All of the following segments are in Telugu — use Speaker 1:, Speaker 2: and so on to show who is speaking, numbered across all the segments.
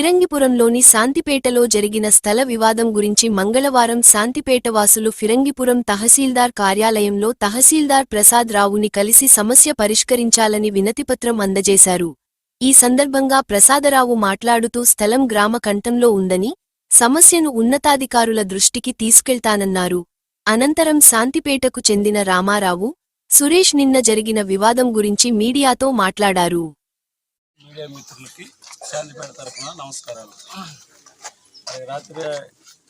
Speaker 1: ఫిరంగిపురంలోని శాంతిపేటలో జరిగిన స్థల వివాదం గురించి మంగళవారం శాంతిపేట వాసులు ఫిరంగిపురం తహసీల్దార్ కార్యాలయంలో తహసీల్దార్ ప్రసాద్ రావుని కలిసి సమస్య పరిష్కరించాలని వినతిపత్రం అందజేశారు. ఈ సందర్భంగా ప్రసాదరావు మాట్లాడుతూ స్థలం గ్రామ కంఠంలో ఉందని, సమస్యను ఉన్నతాధికారుల దృష్టికి తీసుకెళ్తానన్నారు. అనంతరం శాంతిపేటకు చెందిన రామారావు, సురేష్ నిన్న జరిగిన వివాదం గురించి మీడియాతో మాట్లాడారు.
Speaker 2: మీడియా మిత్రులకి శాంతిపేట తరఫున నమస్కారాలు. రాత్రి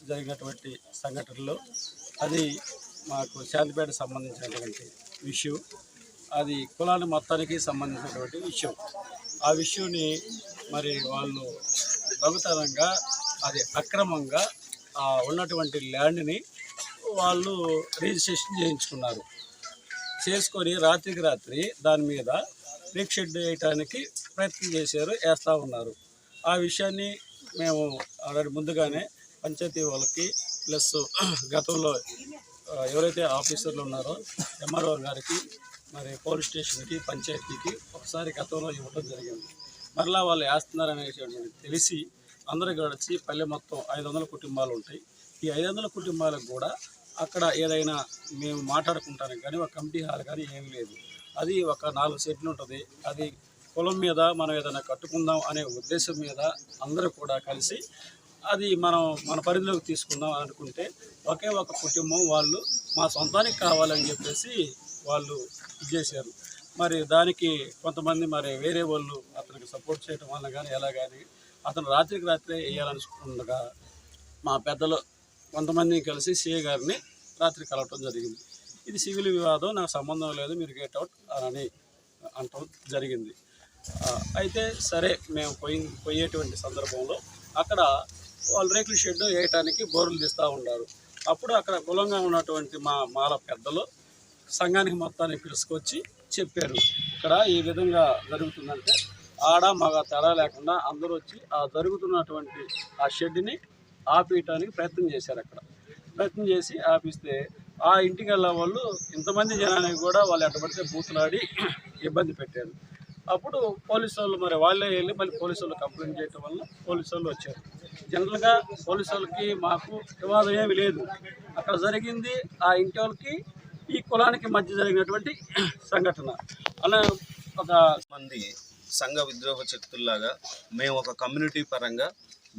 Speaker 2: జరిగినటువంటి సంఘటనలో అది మాకు శాంతిపేట సంబంధించినటువంటి విషయం, అది కులాన్ని మొత్తానికి సంబంధించినటువంటి విషయం. ఆ విషయాన్ని మరి వాళ్ళు దొంగతనంగా అది అక్రమంగా ఉన్నటువంటి ల్యాండ్ని వాళ్ళు రిజిస్ట్రేషన్ చేయించుకున్నారు. చేసుకొని రాత్రికి రాత్రి దాని మీద రేక్ షెడ్ వేయటానికి ప్రయత్నం చేశారు, వేస్తూ ఉన్నారు. ఆ విషయాన్ని మేము ఆల్రెడీ ముందుగానే పంచాయతీ వాళ్ళకి ప్లస్ గతంలో ఎవరైతే ఆఫీసర్లు ఉన్నారో ఎంఆర్ఓ గారికి, మరి పోలీస్ స్టేషన్కి, పంచాయతీకి ఒకసారి గతంలో ఇవ్వడం జరిగింది. మరలా వాళ్ళు వేస్తున్నారనేటువంటి తెలిసి అందరూ గడిచి పల్లె మొత్తం 500 కుటుంబాలు ఉంటాయి. ఈ 500 కుటుంబాలకు కూడా అక్కడ ఏదైనా మేము మాట్లాడుకుంటానికి కానీ ఒక కమిటీ హాల్ కానీ ఏమీ లేదు. అది ఒక 4 సెట్లు ఉంటుంది. అది కులం మీద మనం ఏదైనా కట్టుకుందాం అనే ఉద్దేశం మీద అందరూ కూడా కలిసి అది మన పరిధిలోకి తీసుకుందాం అనుకుంటే ఒకే ఒక కుటుంబం వాళ్ళు మా సొంతానికి కావాలని చెప్పేసి వాళ్ళు చేశారు. మరి దానికి కొంతమంది మరి వేరే వాళ్ళు అతనికి సపోర్ట్ చేయడం వల్ల కానీ ఎలా కానీ అతను రాత్రికి రాత్రే వేయాలనుకుండగా మా పెద్దలు కొంతమంది కలిసి సిఏ గారిని రాత్రి కలవటం జరిగింది. ఇది సివిల్ వివాదం, నాకు సంబంధం లేదు, మీరు గెట్ అవుట్ అని అంటం జరిగింది. అయితే సరే మేము పోయేటువంటి సందర్భంలో అక్కడ వాళ్ళు రేకుల షెడ్ వేయటానికి బోర్లు తీస్తూ ఉన్నారు. అప్పుడు అక్కడ కులంగా ఉన్నటువంటి మాల పెద్దలు సంఘానికి మొత్తాన్ని పిలుచుకొచ్చి చెప్పారు, ఇక్కడ ఈ విధంగా జరుగుతుందంటే ఆడ మగ తేడా లేకుండా అందరూ వచ్చి ఆ జరుగుతున్నటువంటి ఆ షెడ్ని ఆపేయటానికి ప్రయత్నం చేశారు. అక్కడ ప్రయత్నం చేసి ఆపిస్తే ఆ ఇంటికి వెళ్ళే వాళ్ళు ఇంతమంది జనానికి కూడా వాళ్ళు ఎట్టబడితే బూతులాడి ఇబ్బంది పెట్టారు. అప్పుడు పోలీసు వాళ్ళు మరి వాళ్ళే వెళ్ళి మళ్ళీ పోలీసు వాళ్ళు కంప్లైంట్ చేయటం వల్ల పోలీసు వాళ్ళు వచ్చారు. జనరల్గా పోలీసు వాళ్ళకి మాకు వివాదం ఏమి లేదు. అక్కడ జరిగింది ఆ ఇంటి వాళ్ళకి ఈ కులానికి మధ్య జరిగినటువంటి సంఘటన. అలా ఒక
Speaker 3: మంది సంఘ విద్రోహ శక్తుల్లాగా మేము ఒక కమ్యూనిటీ పరంగా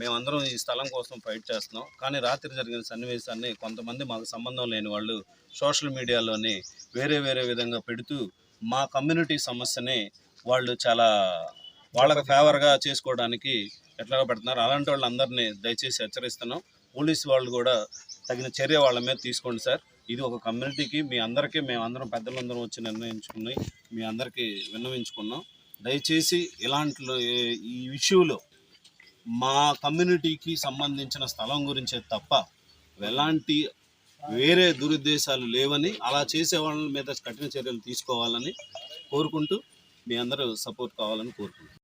Speaker 3: మేమందరం ఈ స్థలం కోసం ఫైట్ చేస్తున్నాం. కానీ రాత్రి జరిగిన సన్నివేశాన్ని కొంతమంది మాకు సంబంధం లేని వాళ్ళు సోషల్ మీడియాలోని వేరే విధంగా పెడుతూ మా కమ్యూనిటీ సమస్యని వాళ్ళు చాలా వాళ్ళకి ఫేవర్గా చేసుకోవడానికి ఎట్లాగా పెడుతున్నారు. అలాంటి వాళ్ళందరినీ దయచేసి హెచ్చరిస్తున్నాం. పోలీసు వాళ్ళు కూడా తగిన చర్య వాళ్ళ మీద తీసుకోండి సార్. ఇది ఒక కమ్యూనిటీకి మీ అందరికీ మేమందరం పెద్దలందరం వచ్చి నిర్ణయించుకుని మీ అందరికీ విన్నవించుకున్నాం. దయచేసి ఇలాంటి ఈ ఇష్యూలో మా కమ్యూనిటీకి సంబంధించిన స్థలం గురించే తప్ప ఎలాంటి వేరే దురుద్దేశాలు లేవని, అలా చేసే వాళ్ళ మీద కఠిన చర్యలు తీసుకోవాలని కోరుకుంటూ మీ అందరూ సపోర్ట్ కావాలని కోరుకుంటున్నాం.